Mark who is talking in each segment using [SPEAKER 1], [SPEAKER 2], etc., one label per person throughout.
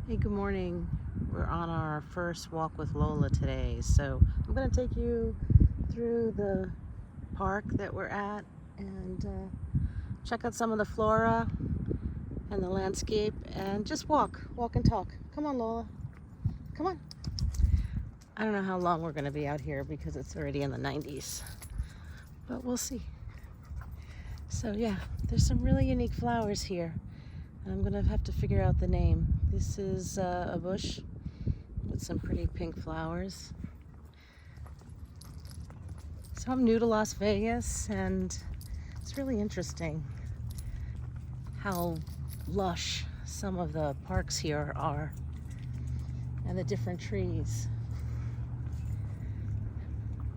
[SPEAKER 1] Hey, good morning. We're on our first walk with Lola today. So I'm going to take you through the park that we're at and check out some of the flora and the landscape and just walk and talk. Come on, Lola. Come on. I don't know how long we're going to be out here because it's already in the 90s, but we'll see. So yeah, there's some really unique flowers here. I'm going to have to figure out the name. This is a bush with some pretty pink flowers. So I'm new to Las Vegas, and it's really interesting how lush some of the parks here are and the different trees.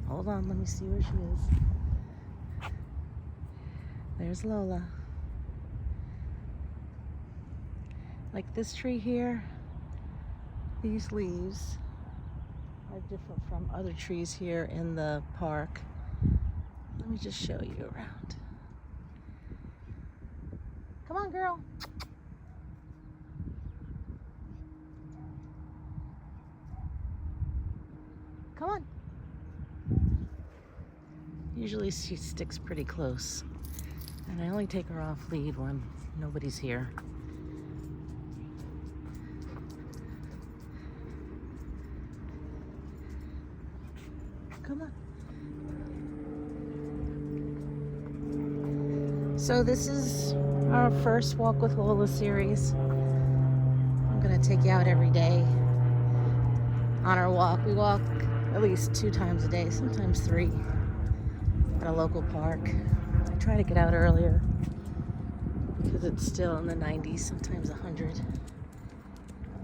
[SPEAKER 1] Hold on, let me see where she is. There's Lola. Like this tree here, these leaves are different from other trees here in the park. Let me just show you around. Come on, girl. Come on. Usually she sticks pretty close, and I only take her off lead when nobody's here. Come on. So this is our first Walk with Lola series. I'm gonna take you out every day on our walk. We walk at least 2 times a day, sometimes 3, at a local park. I try to get out earlier because it's still in the 90s, sometimes 100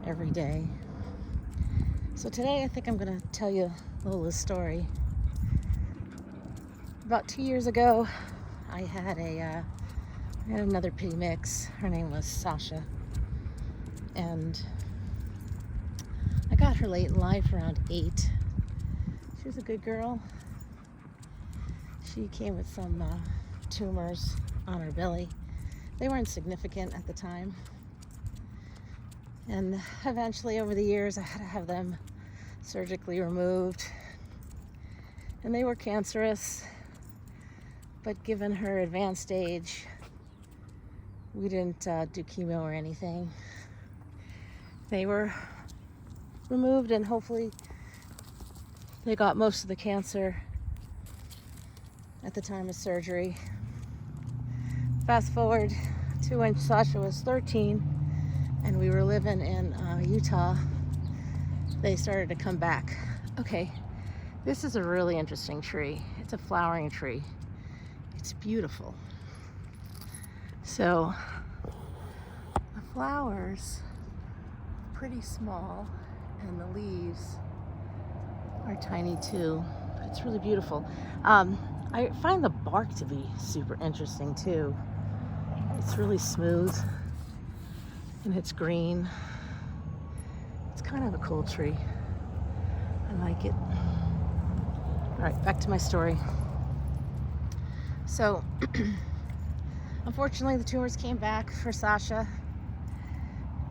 [SPEAKER 1] every day. So today I think I'm gonna tell you Lola's story. About 2 years ago, I had another Pittie mix. Her name was Sasha, and I got her late in life, around 8. She was a good girl. She came with some tumors on her belly. They weren't significant at the time, and eventually over the years I had to have them surgically removed, and they were cancerous, but given her advanced age, we didn't do chemo or anything. They were removed, and hopefully they got most of the cancer at the time of surgery. Fast forward to when Sasha was 13 and we were living in Utah, they started to come back. Okay, this is a really interesting tree. It's a flowering tree. It's beautiful. So the flowers are pretty small and the leaves are tiny too. But it's really beautiful. I find the bark to be super interesting too. It's really smooth and it's green. It's kind of a cool tree. I like it. All right, back to my story. So, unfortunately, the tumors came back for Sasha,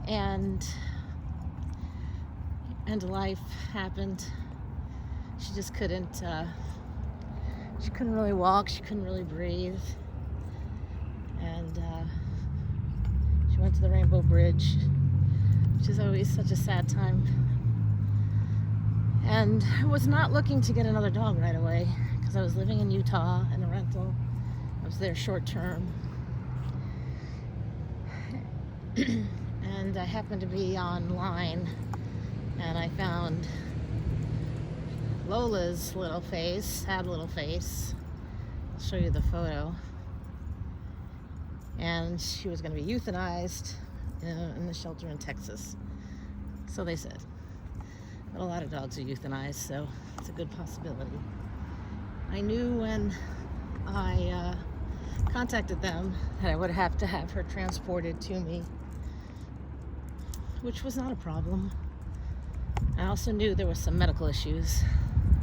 [SPEAKER 1] and end of life happened. She just couldn't. She couldn't really walk. She couldn't really breathe, and she went to the Rainbow Bridge, which is always such a sad time. And I was not looking to get another dog right away because I was living in Utah in a rental. I was there short term. And I happened to be online and I found Lola's little face, sad little face. I'll show you the photo. And she was going to be euthanized in the shelter in Texas. So they said. But a lot of dogs are euthanized, so it's a good possibility. I knew when I contacted them that I would have to have her transported to me, which was not a problem. I also knew there were some medical issues,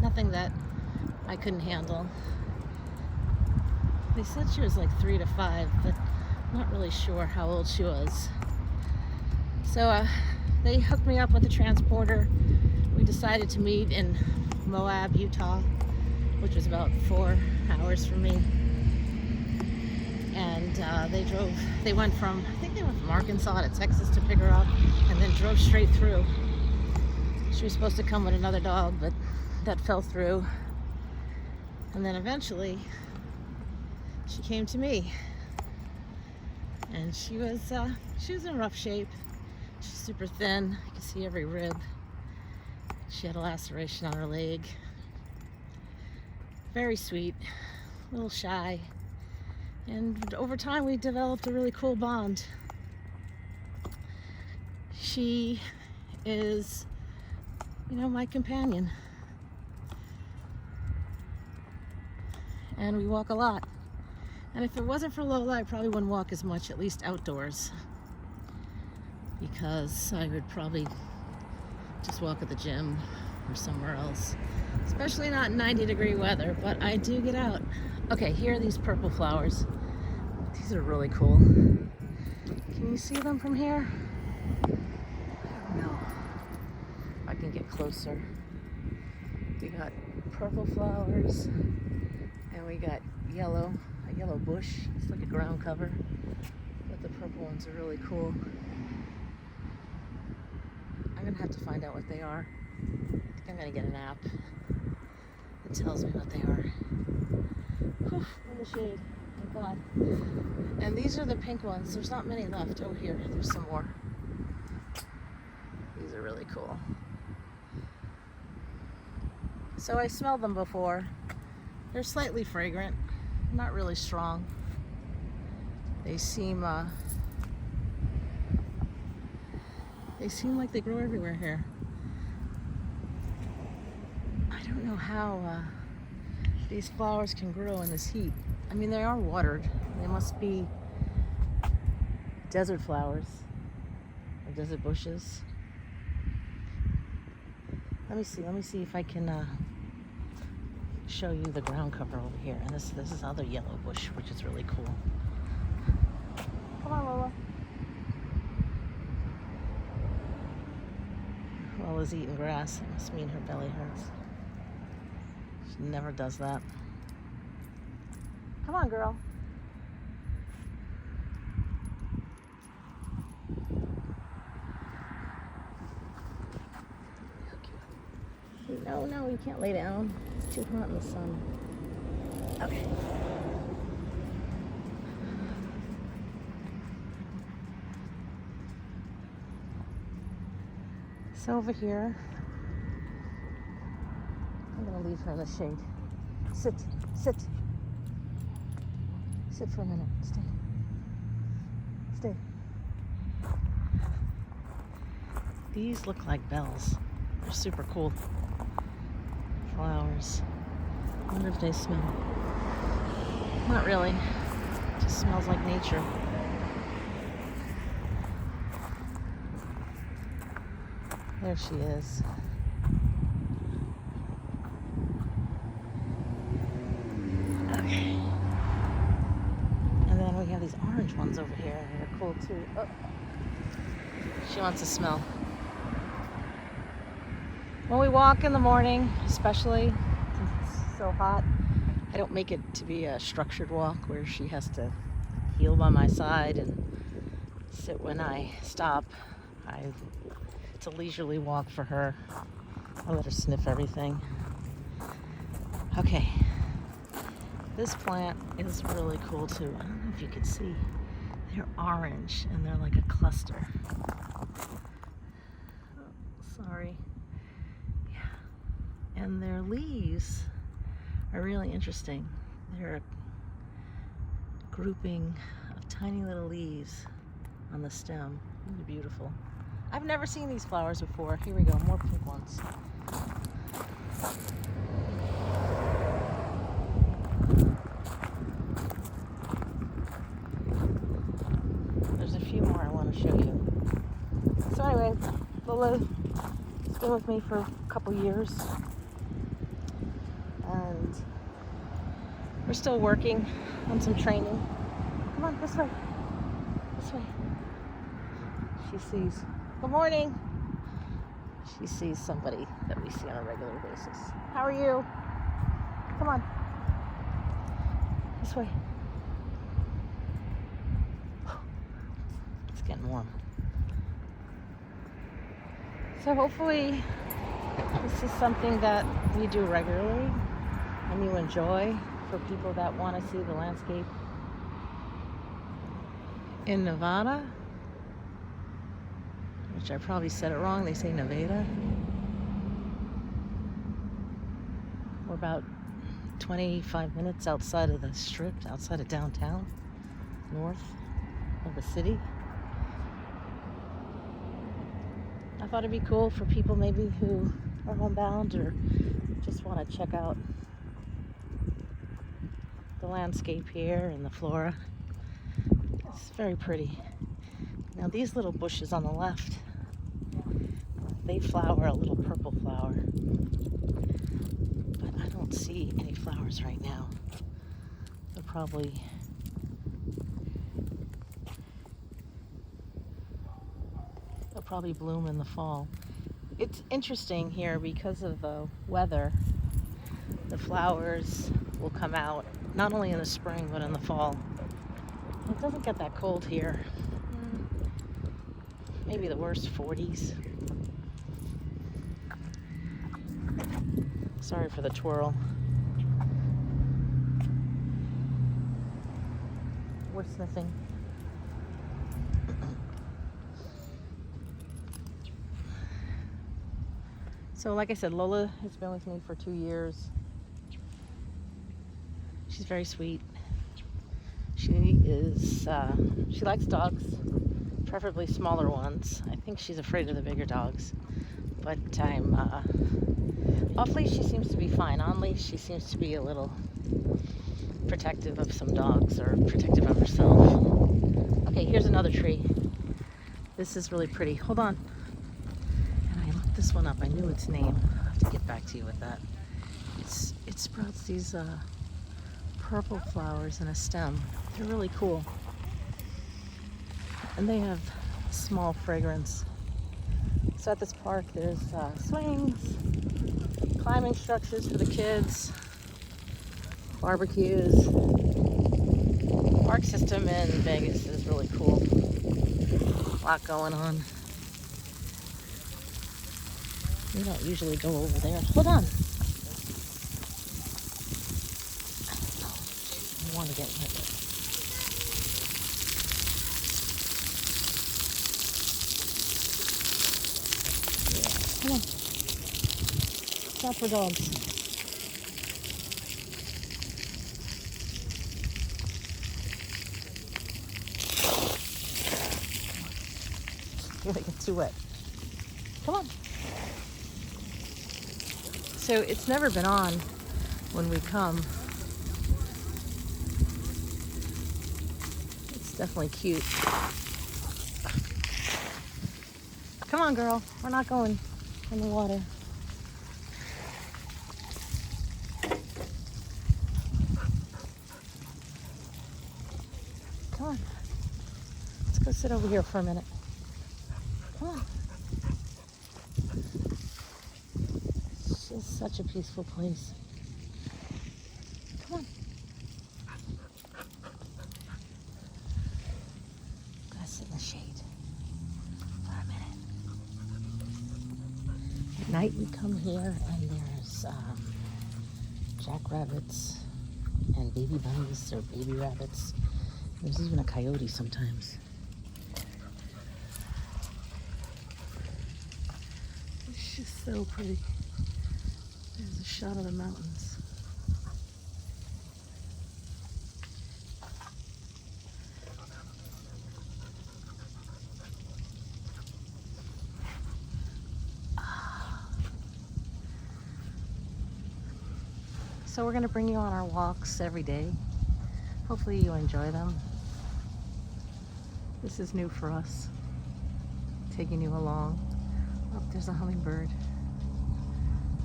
[SPEAKER 1] nothing that I couldn't handle. They said she was like 3 to 5, but I'm not really sure how old she was. So they hooked me up with a transporter. We decided to meet in Moab, Utah, which was about 4 hours from me. And they went from Arkansas to Texas to pick her up, and then drove straight through. She was supposed to come with another dog, but that fell through. And then eventually, she came to me. And she was in rough shape. She's super thin. I could see every rib. She had a laceration on her leg. Very sweet, a little shy. And over time, we developed a really cool bond. She is, my companion. And we walk a lot. And if it wasn't for Lola, I probably wouldn't walk as much, at least outdoors. Because I would probably just walk at the gym or somewhere else. Especially not 90-degree weather, but I do get out. Okay, here are these purple flowers. These are really cool. Can you see them from here? I don't know. I can get closer. We got purple flowers, and we got a yellow bush. It's like a ground cover, but the purple ones are really cool. I'm gonna have to find out what they are. I think I'm gonna get an app that tells me what they are. Whew, in the shade, thank God. And these are the pink ones. There's not many left. Oh, here, there's some more. These are really cool. So I smelled them before. They're slightly fragrant, not really strong. They seem like they grow everywhere here. I don't know how these flowers can grow in this heat. I mean, they are watered. They must be desert flowers or desert bushes. Let me see if I can show you the ground cover over here. And this is other yellow bush, which is really cool. Come on, Lola. Lola's eating grass. It must mean her belly hurts. She never does that. Come on, girl. No, you can't lay down. It's too hot in the sun. Okay. So over here, I'm gonna leave her in the shade. Sit for a minute. Stay. These look like bells. They're super cool flowers. I wonder if they smell. Not really. It just smells like nature. There she is. Okay. And then we have these orange ones over here. They're cool too. Oh. She wants to smell. When we walk in the morning, especially since it's so hot, I don't make it to be a structured walk where she has to heel by my side and sit when I stop. It's a leisurely walk for her. I let her sniff everything. Okay. This plant is really cool too. I don't know if you can see. They're orange and they're like a cluster. Oh, sorry. And their leaves are really interesting. They're a grouping of tiny little leaves on the stem. Really beautiful. I've never seen these flowers before. Here we go, more pink ones. There's a few more I want to show you. So anyway, Lola's been with me for a couple years. And we're still working on some training. Come on, this way. She sees. Good morning. she sees somebody that we see on a regular basis. How are you? Come on. This way. It's getting warm. So hopefully this is something that we do regularly and you enjoy, for people that want to see the landscape in Nevada, which I probably said it wrong. They say Nevada. We're about 25 minutes outside of the strip, outside of downtown, north of the city. I thought it'd be cool for people maybe who are homebound or just want to check out the landscape here and the flora. It's very pretty. Now these little bushes on the left, they flower a little purple flower, but I don't see any flowers right now. They'll probably bloom in the fall. It's interesting here because of the weather. The flowers will come out not only in the spring but in the fall. It doesn't get that cold here. Maybe the worst 40s. Sorry for the twirl. We're sniffing. So like I said, Lola has been with me for 2 years. She's very sweet. She likes dogs, preferably smaller ones. I think she's afraid of the bigger dogs. But off leash she seems to be fine. On leash she seems to be a little protective of some dogs, or protective of herself. Okay, here's another tree. This is really pretty. Hold on. And I looked this one up. I knew its name. I'll have to get back to you with that. It sprouts these purple flowers in a stem. They're really cool. And they have small fragrance. So at this park there's swings, climbing structures for the kids, barbecues. The park system in Vegas is really cool. A lot going on. We don't usually go over there. Hold on. I want to get with it. Yeah, come on. Stop for dogs. You're gonna get too wet. Come on. So it's never been on when we come. It's definitely cute. Come on, girl. We're not going in the water. Come on. Let's go sit over here for a minute. Come on. It's just such a peaceful place. Come on. Gotta sit in the shade for a minute. At night we come here and there's jackrabbits and baby bunnies or baby rabbits. There's even a coyote sometimes. It's just so pretty. There's a shot of the mountains. So we're going to bring you on our walks every day. Hopefully you enjoy them. This is new for us, taking you along. Oh, there's a hummingbird.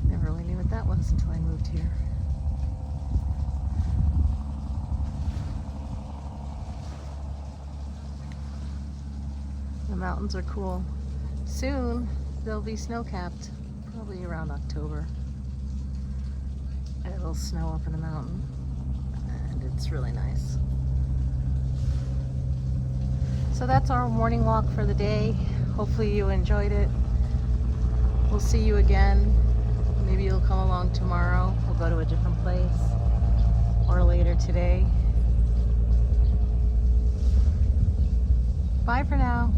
[SPEAKER 1] Never really knew what that was until I moved here. The mountains are cool. Soon they'll be snow-capped probably around October. It'll snow up in the mountain, and it's really nice. So that's our morning walk for the day. Hopefully you enjoyed it. We'll see you again. Maybe you'll come along tomorrow. We'll go to a different place, or later today. Bye for now.